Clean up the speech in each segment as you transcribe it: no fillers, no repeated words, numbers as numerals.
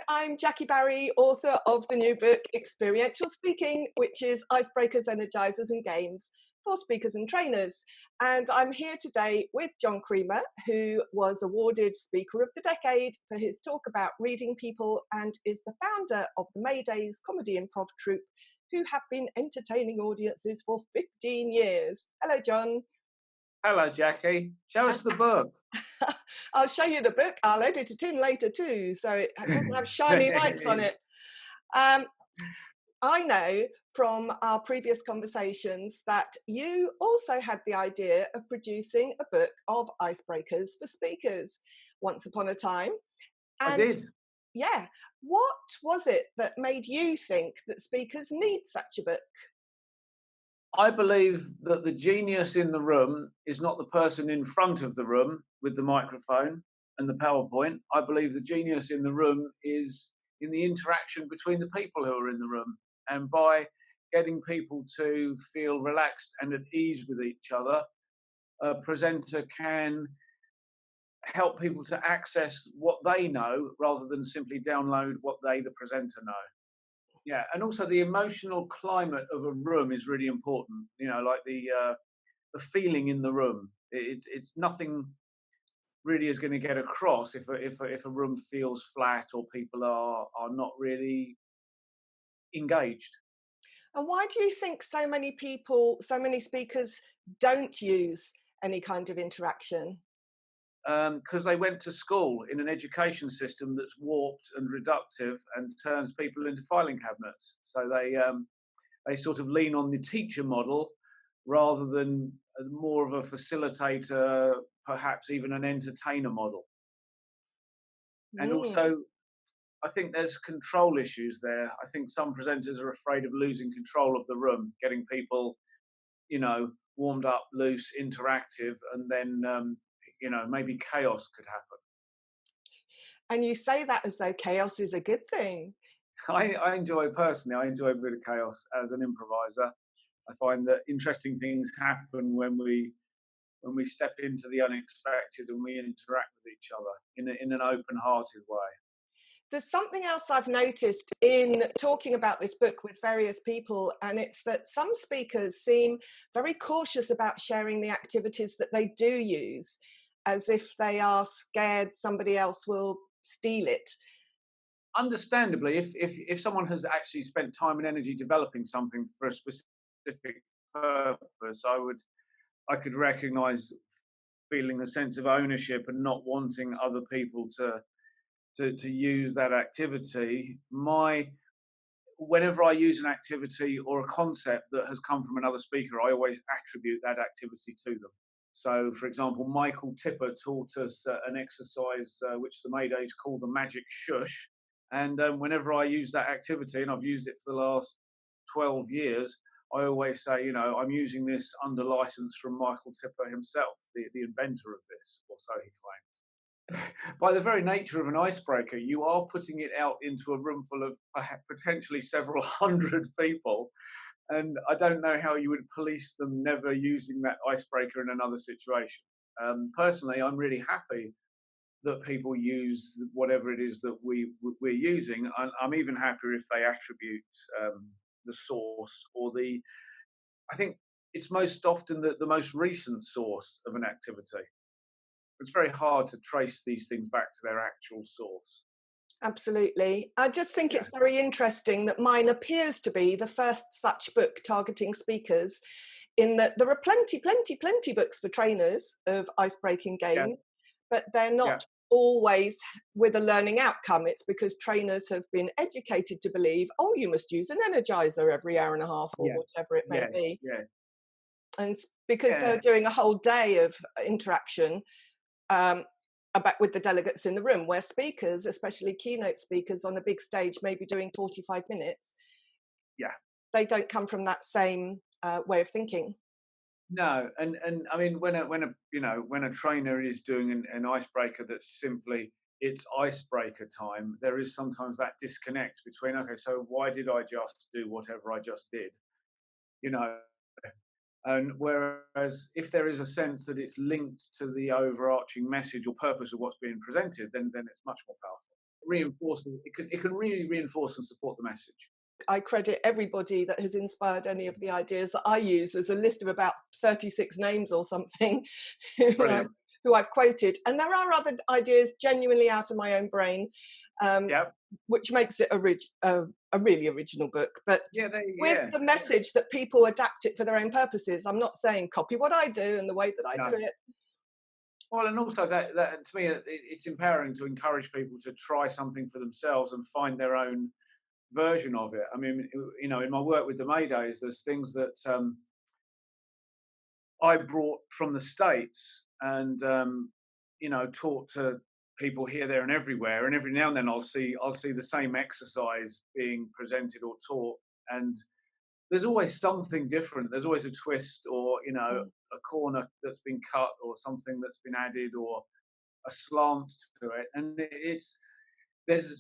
I'm Jackie Barry, author of the new book Experiential Speaking, which is Icebreakers, Energizers and Games for Speakers and Trainers. And I'm here today with John Cremer, who was awarded Speaker of the Decade for his talk about reading people and is the founder of the Maydays comedy improv troupe, who have been entertaining audiences for 15 years. Hello, John. Hello, Jackie. Show us the book. I'll show you the book. I'll edit it in later too, so it doesn't have shiny lights on it. I know from our previous conversations that you also had the idea of producing a book of icebreakers for speakers once upon a time. And I did. Yeah. What was it that made you think that speakers need such a book? I believe that the genius in the room is not the person in front of the room with the microphone and the PowerPoint. I believe the genius in the room is in the interaction between the people who are in the room. And by getting people to feel relaxed and at ease with each other, a presenter can help people to access what they know rather than simply download what they, the presenter, know. Yeah, and also the emotional climate of a room is really important. You know, like the feeling in the room. It's nothing really is going to get across if a room feels flat or people are not really engaged. And why do you think so many speakers don't use any kind of interaction? Because they went to school in an education system that's warped and reductive and turns people into filing cabinets. So they sort of lean on the teacher model rather than more of a facilitator, perhaps even an entertainer model. And also, I think there's control issues there. I think some presenters are afraid of losing control of the room, getting people, warmed up, loose, interactive, and then maybe chaos could happen. And you say that as though chaos is a good thing. I enjoy a bit of chaos as an improviser. I find that interesting things happen when we step into the unexpected and we interact with each other in an open-hearted way. There's something else I've noticed in talking about this book with various people, and it's that some speakers seem very cautious about sharing the activities that they do use, as if they are scared somebody else will steal it. Understandably, if someone has actually spent time and energy developing something for a specific purpose, I could recognise feeling a sense of ownership and not wanting other people to use that activity. Whenever I use an activity or a concept that has come from another speaker, I always attribute that activity to them. So, for example, Michael Tipper taught us an exercise which the Maydays call the magic shush. And whenever I use that activity, and I've used it for the last 12 years, I always say, I'm using this under license from Michael Tipper himself, the inventor of this, or so he claims. By the very nature of an icebreaker, you are putting it out into a room full of potentially several hundred people. And I don't know how you would police them never using that icebreaker in another situation. Personally, I'm really happy that people use whatever it is that we're using. I'm even happier if they attribute the source or I think it's most often the most recent source of an activity. It's very hard to trace these things back to their actual source. Absolutely. I just think it's very interesting that mine appears to be the first such book targeting speakers, in that there are plenty books for trainers of icebreaking games, but they're not always with a learning outcome. It's because trainers have been educated to believe, you must use an energizer every hour and a half or whatever it may be. And because they're doing a whole day of interaction with the delegates in the room, where speakers, especially keynote speakers on a big stage, may be doing 45 minutes. They don't come from that same way of thinking. No, and I mean, when a trainer is doing an icebreaker that's simply it's icebreaker time, there is sometimes that disconnect between, okay, so why did I just do whatever I just did? And whereas if there is a sense that it's linked to the overarching message or purpose of what's being presented, then it's much more powerful. reinforcing. It can really reinforce and support the message. I credit everybody that has inspired any of the ideas that I use. There's a list of about 36 names or something who I've quoted. And there are other ideas genuinely out of my own brain, which makes it a really original book. But with the message that people adapt it for their own purposes. I'm not saying copy what I do and the way that I do it. Well, and also that to me, it's empowering to encourage people to try something for themselves and find their own version of it. I mean, you know, in my work with the Maydays, there's things that I brought from the States and you know, taught to people here, there, and everywhere. And every now and then, I'll see the same exercise being presented or taught, and there's always something different. There's always a twist, or you know, a corner that's been cut, or something that's been added, or a slant to it. And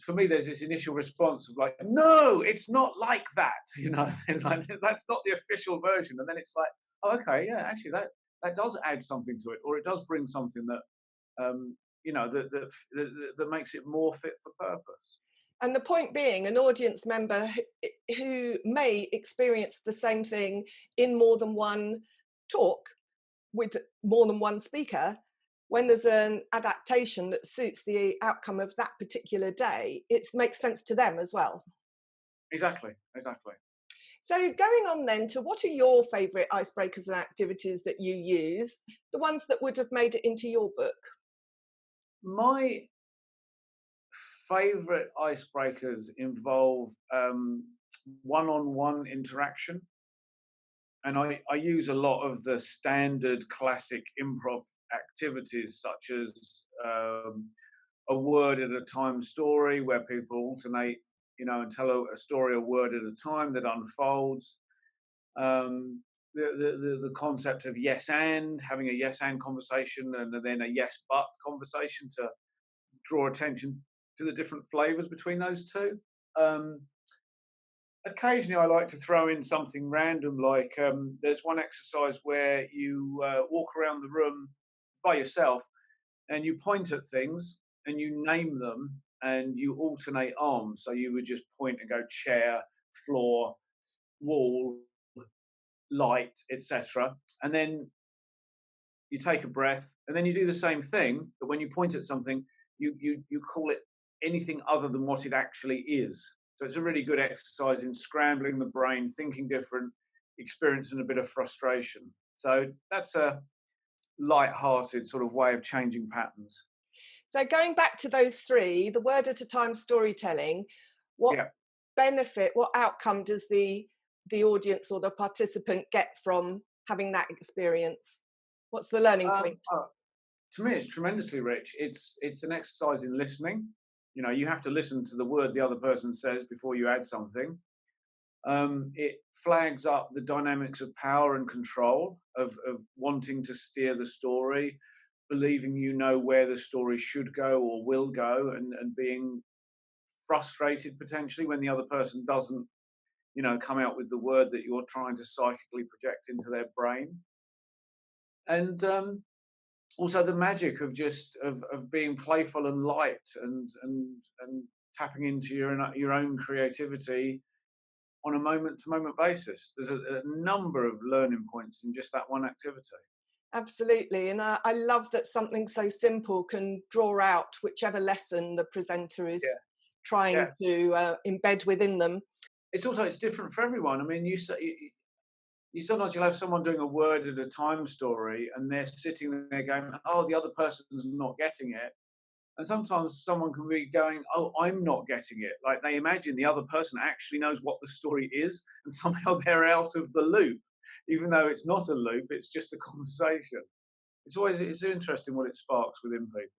for me, there's this initial response of like, no, it's not like that. You know, it's like, that's not the official version. And then it's like, oh, okay, yeah, actually, that does add something to it, or it does bring something that, you know, that makes it more fit for purpose. And the point being, an audience member who may experience the same thing in more than one talk with more than one speaker, when there's an adaptation that suits the outcome of that particular day, it makes sense to them as well. Exactly. So going on then to, what are your favourite icebreakers and activities that you use, the ones that would have made it into your book? My favourite icebreakers involve one-on-one interaction. And I use a lot of the standard classic improv activities, such as a word at a time story, where people alternate, you know, and tell a story a word at a time that unfolds. The concept of yes and, having a yes and conversation, and then a yes but conversation to draw attention to the different flavors between those two. Occasionally, I like to throw in something random, like there's one exercise where you walk around the room by yourself and you point at things and you name them and you alternate arms. So you would just point and go chair, floor, wall, light, etc. And then you take a breath and then you do the same thing, but when you point at something, you call it anything other than what it actually is. So it's a really good exercise in scrambling the brain, thinking different, experiencing a bit of frustration. So that's a light-hearted sort of way of changing patterns. So going back to those three, the word at a time storytelling, what benefit, what outcome does the audience or the participant get from having that experience? What's the learning point? To me, it's tremendously rich. It's an exercise in listening. You know, you have to listen to the word the other person says before you add something. It flags up the dynamics of power and control, of wanting to steer the story, believing you know where the story should go or will go, and being frustrated potentially when the other person doesn't, you know, come out with the word that you're trying to psychically project into their brain. And also the magic of just of being playful and light and tapping into your own creativity on a moment-to-moment basis. There's a number of learning points in just that one activity. Absolutely, and I love that something so simple can draw out whichever lesson the presenter is trying to embed within them. It's different for everyone. I mean, you sometimes you'll have someone doing a word at a time story and they're sitting there going, oh, the other person's not getting it. And sometimes someone can be going, oh, I'm not getting it. Like they imagine the other person actually knows what the story is and somehow they're out of the loop, even though it's not a loop, it's just a conversation. It's interesting what it sparks within people.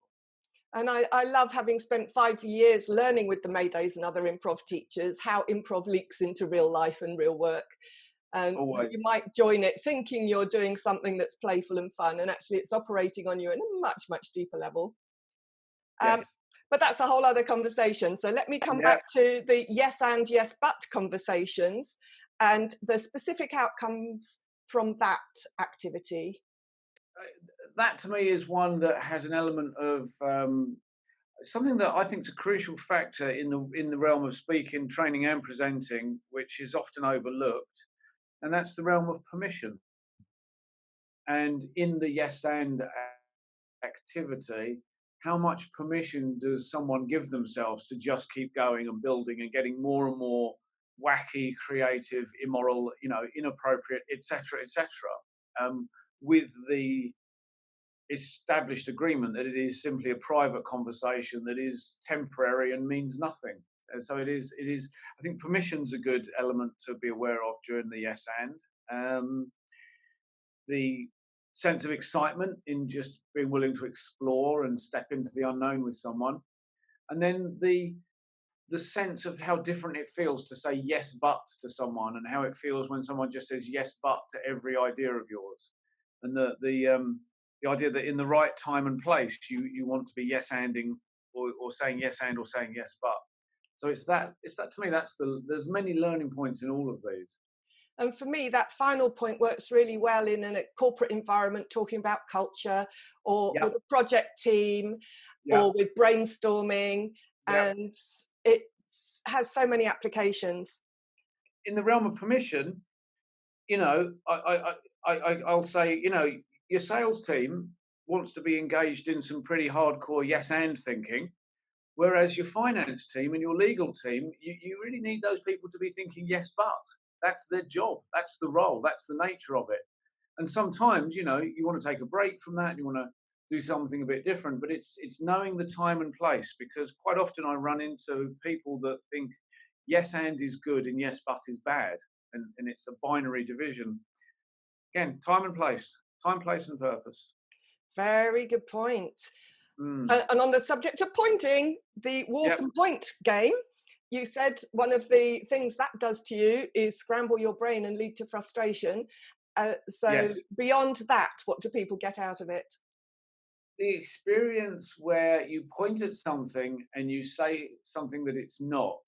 And I love, having spent 5 years learning with the Maydays and other improv teachers, how improv leaks into real life and real work. And you might join it thinking you're doing something that's playful and fun, and actually it's operating on you at a much, much deeper level. But that's a whole other conversation. So let me come back to the yes and yes but conversations and the specific outcomes from that activity. That to me is one that has an element of something that I think is a crucial factor in the realm of speaking, training, and presenting, which is often overlooked, and that's the realm of permission. And in the yes and activity, how much permission does someone give themselves to just keep going and building and getting more and more wacky, creative, immoral, inappropriate, etc., etc., with the established agreement that it is simply a private conversation that is temporary and means nothing. And so it is. It is. I think permission's a good element to be aware of during the yes and. The sense of excitement in just being willing to explore and step into the unknown with someone, and then the sense of how different it feels to say yes but to someone, and how it feels when someone just says yes but to every idea of yours, and the idea that in the right time and place you want to be yes anding or saying yes and or saying yes but. So it's that to me there's many learning points in all of these. And for me, that final point works really well in a corporate environment, talking about culture, or Yeah, with a project team, yeah, or with brainstorming, yeah. and it has so many applications. In the realm of permission, I'll say, your sales team wants to be engaged in some pretty hardcore yes and thinking, whereas your finance team and your legal team, you really need those people to be thinking yes but. That's their job. That's the role. That's the nature of it. And sometimes, you want to take a break from that. You want to do something a bit different. But it's knowing the time and place, because quite often I run into people that think yes and is good and yes but is bad, and it's a binary division. Again, time and place, time, place, and purpose. Very good point. Mm. And on the subject of pointing, the walk Yep. and point game, you said one of the things that does to you is scramble your brain and lead to frustration. So Yes. beyond that, what do people get out of it? The experience where you point at something and you say something that it's not,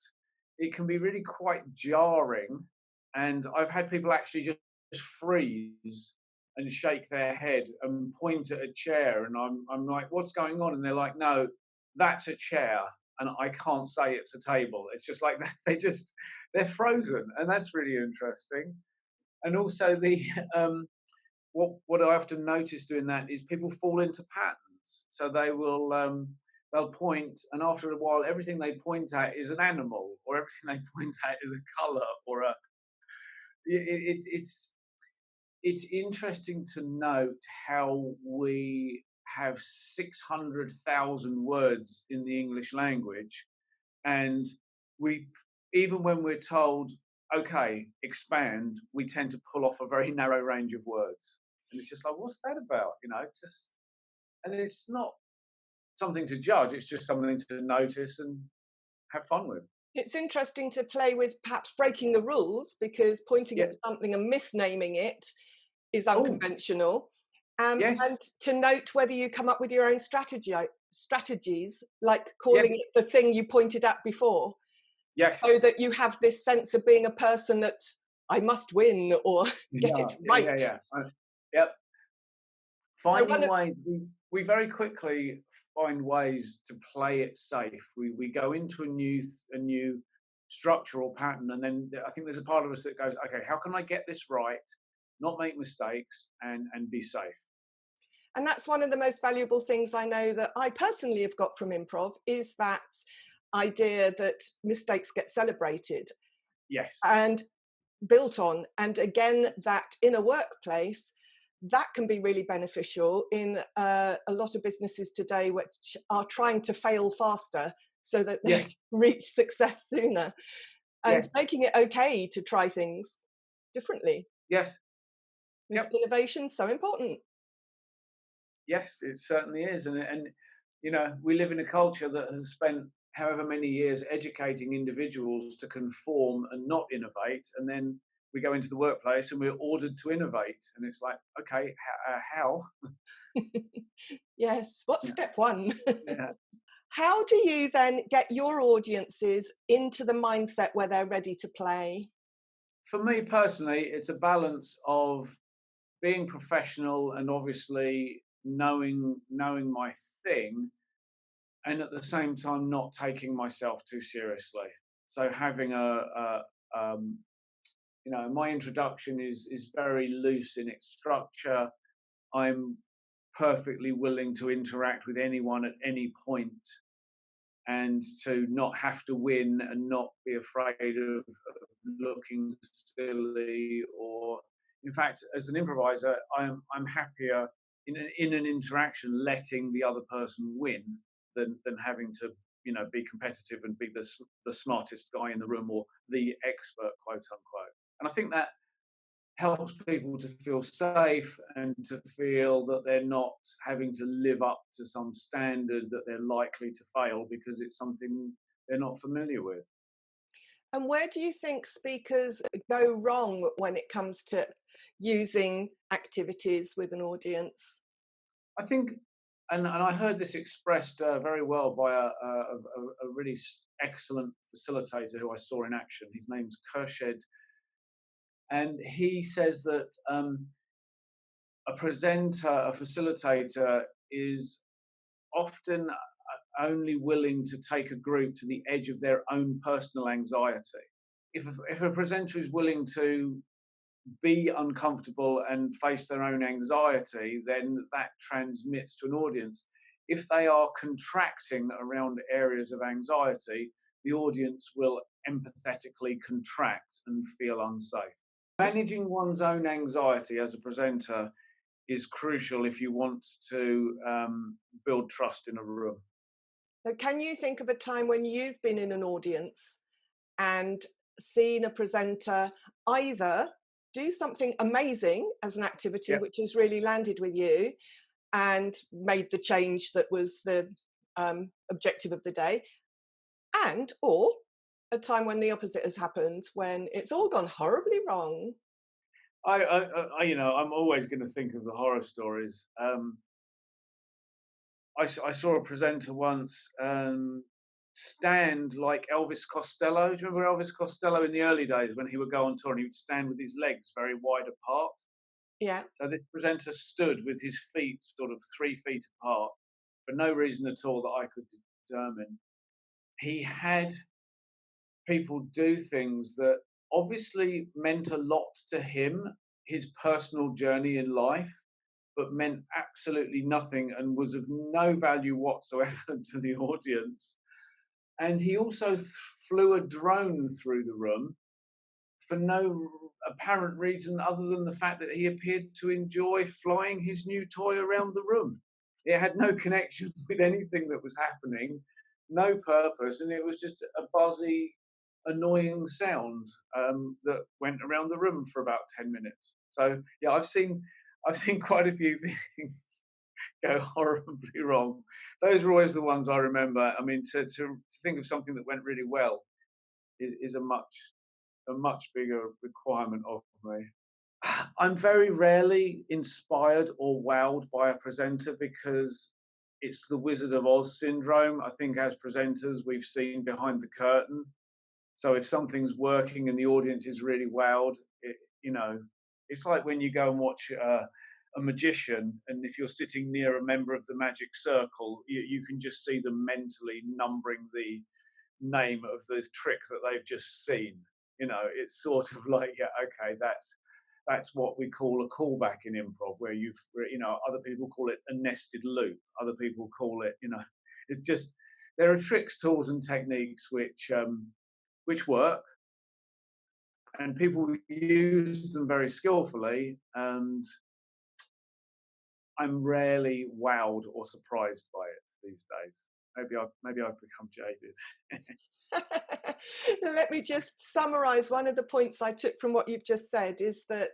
it can be really quite jarring. And I've had people actually just freeze and shake their head and point at a chair. And I'm like, what's going on? And they're like, no, that's a chair. And I can't say it's a table. It's just like that. They're frozen. And that's really interesting. And also what I often notice doing that is people fall into patterns. So they'll point, and after a while, everything they point at is an animal, or everything they point at is a color, or it's interesting to note how we have 600,000 words in the English language, and we, even when we're told, okay, expand, we tend to pull off a very narrow range of words. And it's just like, what's that about? And it's not something to judge, it's just something to notice and have fun with. It's interesting to play with perhaps breaking the rules, because pointing Yeah. at something and misnaming it is Oh, unconventional. And yes. to note whether you come up with your own strategies, like Yes. calling it the thing you pointed at before, Yes. so that you have this sense of being a person that I must win or get Yeah. it Yeah. Yeah. right. Yeah. Yep. So one Finding of, ways, we very quickly find ways to play it safe. We go into a new structure or pattern, and then I think there's a part of us that goes, okay, how can I get this right, not make mistakes, and be safe? and that's one of the most valuable things I know that I personally have got from improv, is that idea that mistakes get celebrated Yes. and built on. And again, that in a workplace, that can be really beneficial in a lot of businesses today, which are trying to fail faster so that they Yes. reach success sooner, and Yes. making it okay to try things differently. Yes. Is Yep. innovation so important? Yes, it certainly is, and we live in a culture that has spent however many years educating individuals to conform and not innovate, and then we go into the workplace and we're ordered to innovate, and it's like, okay, how? Yes. What's Yeah, step one? yeah. How do you then get your audiences into the mindset where they're ready to play? For me personally, it's a balance of being professional and obviously knowing my thing, and at the same time not taking myself too seriously. So having my introduction is very loose in its structure. I'm perfectly willing to interact with anyone at any point, and to not have to win and not be afraid of looking silly. Or, in fact, as an improviser, I'm happier in an interaction letting the other person win than having to be competitive and be the smartest guy in the room or the expert, quote unquote. And I think that helps people to feel safe and to feel that they're not having to live up to some standard that they're likely to fail because it's something they're not familiar with. And where do you think speakers go wrong when it comes to using activities with an audience? I think, and I heard this expressed very well by a really excellent facilitator who I saw in action. His name's Kershed. And he says that a presenter, a facilitator, is often only willing to take a group to the edge of their own personal anxiety. If a presenter is willing to be uncomfortable and face their own anxiety, then that transmits to an audience. If they are contracting around areas of anxiety, the audience will empathetically contract and feel unsafe. Managing one's own anxiety as a presenter is crucial if you want to build trust in a room. So can you think of a time when you've been in an audience and seen a presenter either do something amazing as an activity, Yeah. which has really landed with you and made the change that was the objective of the day, and or a time when the opposite has happened, when it's all gone horribly wrong? I'm always going to think of the horror stories. I saw a presenter once stand like Elvis Costello. Do you remember Elvis Costello in the early days when he would go on tour and he would stand with his legs very wide apart? Yeah. So this presenter stood with his feet sort of 3 feet apart for no reason at all that I could determine. He had people do things that obviously meant a lot to him, his personal journey in life, but meant absolutely nothing and was of no value whatsoever to the audience. And he also flew a drone through the room for no apparent reason other than the fact that he appeared to enjoy flying his new toy around the room. It had no connection with anything that was happening, no purpose, and it was just a buzzy, annoying sound that went around the room for about 10 minutes. So yeah, I've seen quite a few things go horribly wrong. Those are always the ones I remember. I mean, to think of something that went really well is a much bigger requirement of me. I'm very rarely inspired or wowed by a presenter because it's the Wizard of Oz syndrome. I think as presenters, we've seen behind the curtain. So if something's working and the audience is really wowed, it's like when you go and watch a magician, and if you're sitting near a member of the magic circle, you can just see them mentally numbering the name of the trick that they've just seen. It's sort of like, yeah, okay, that's what we call a callback in improv, where other people call it a nested loop, other people call it, it's just, there are tricks, tools and techniques which work, and people use them very skillfully, and I'm rarely wowed or surprised by it these days. Maybe I've become jaded. Let me just summarize one of the points I took from what you've just said, is that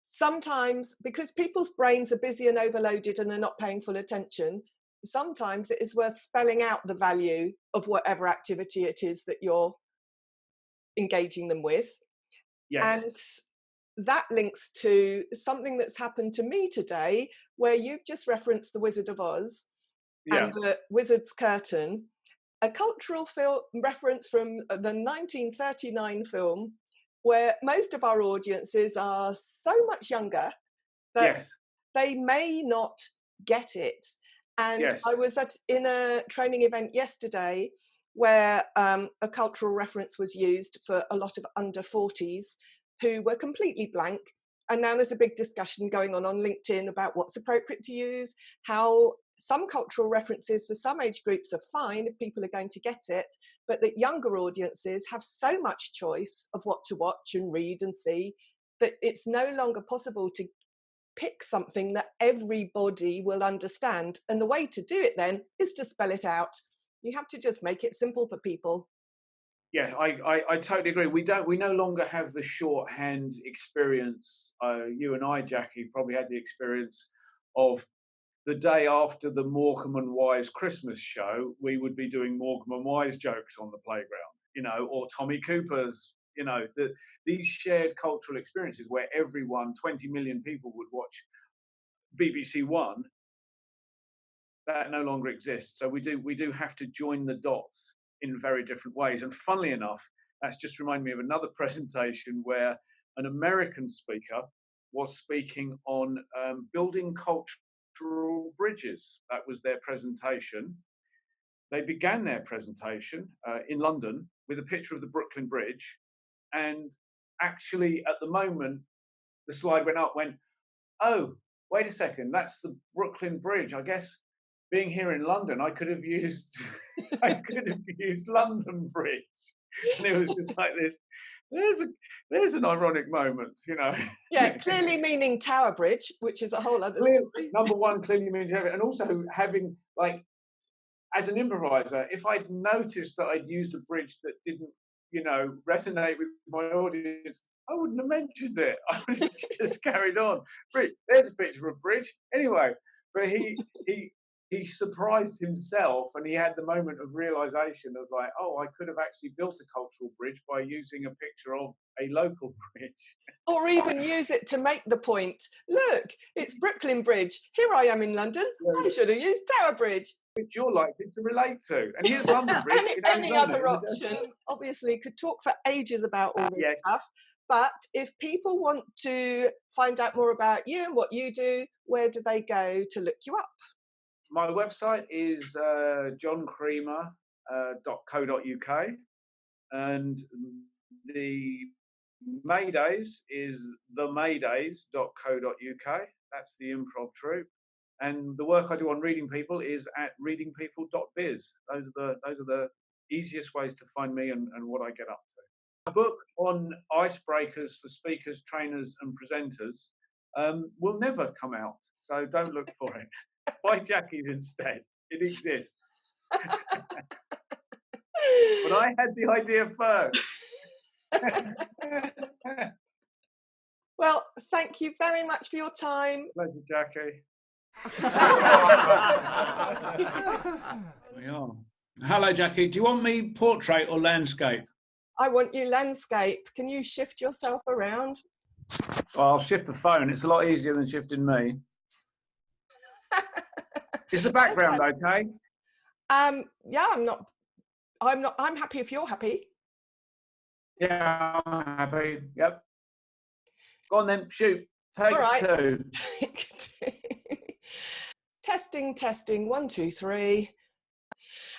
sometimes, because people's brains are busy and overloaded and they're not paying full attention, sometimes it is worth spelling out the value of whatever activity it is that you're engaging them with. Yes. And that links to something that's happened to me today, where you've just referenced the Wizard of Oz and the Wizard's Curtain, a cultural reference from the 1939 film, where most of our audiences are so much younger that they may not get it. And Yes. I was in a training event yesterday where a cultural reference was used for a lot of under 40s who were completely blank. And now there's a big discussion going on LinkedIn about what's appropriate to use, how some cultural references for some age groups are fine if people are going to get it, but that younger audiences have so much choice of what to watch and read and see that it's no longer possible to pick something that everybody will understand. And the way to do it then is to spell it out. You have to just make it simple for people. Yeah, I totally agree. We no longer have the shorthand experience. You and I, Jackie, probably had the experience of the day after the Morecambe and Wise Christmas show, we would be doing Morecambe and Wise jokes on the playground, or Tommy Cooper's, these shared cultural experiences where 20 million people would watch BBC One, that no longer exists. So we do have to join the dots in very different ways. And funnily enough, that's just reminded me of another presentation where an American speaker was speaking on building cultural bridges. That was their presentation. They began their presentation in London with a picture of the Brooklyn Bridge. And actually, at the moment, the slide went, oh, wait a second, that's the Brooklyn Bridge. I guess being here in London, I could have used London Bridge. And it was just like this. There's an ironic moment, Yeah, clearly meaning Tower Bridge, which is a whole other story. Number one, clearly means and also having, like, as an improviser, if I'd noticed that I'd used a bridge that didn't, resonate with my audience, I wouldn't have mentioned it. I would have just carried on. There's a picture of a bridge. Anyway, but he surprised himself, and he had the moment of realization of, like, oh, I could have actually built a cultural bridge by using a picture of a local bridge. Or even use it to make the point. Look, it's Brooklyn Bridge. Here I am in London. I should have used Tower Bridge. Which you're likely to relate to. And here's London Bridge. Any other option. Obviously, could talk for ages about all this stuff. But if people want to find out more about you and what you do, where do they go to look you up? My website is johncremer.co.uk, and the Maydays is themaydays.co.uk. That's the improv troupe. And the work I do on reading people is at readingpeople.biz. Those are the easiest ways to find me and what I get up to. A book on icebreakers for speakers, trainers, and presenters will never come out, so don't look for it. Buy Jackie's instead. It exists. But I had the idea first. Well, thank you very much for your time. Pleasure, Jackie. We are. Hello, Jackie. Do you want me portrait or landscape? I want you landscape. Can you shift yourself around? Well, I'll shift the phone. It's a lot easier than shifting me. Is the background okay? Yeah, I'm happy if you're happy. Yeah, I'm happy. Yep. Go on then, shoot. Take two. Take two. Testing. 1, 2, 3.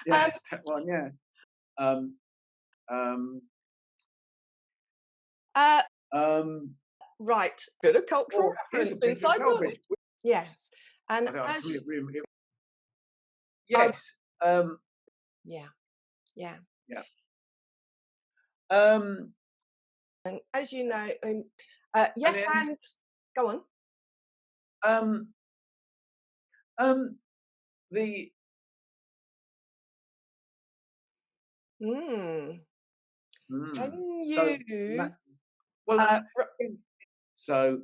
Yes, one, yeah. Right. Bit of cultural reference inside book. Yes. And yes. Yeah. And as you know, yes, and go on. Can you? So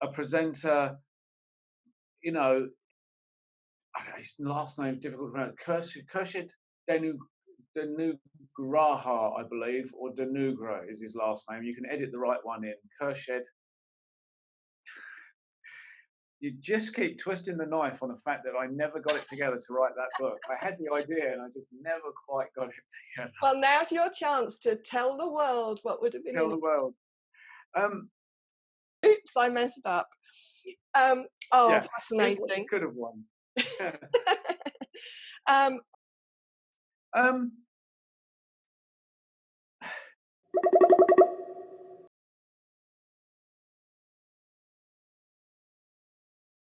a presenter, his last name is difficult to pronounce. Khurshid Danugraha, I believe, or Danugra is his last name. You can edit the right one in. Khurshid. You just keep twisting the knife on the fact that I never got it together to write that book. I had the idea and I just never quite got it together. Well, now's your chance to tell the world what would have been. Tell the world. Oops, I messed up. Fascinating. Could have won. Um,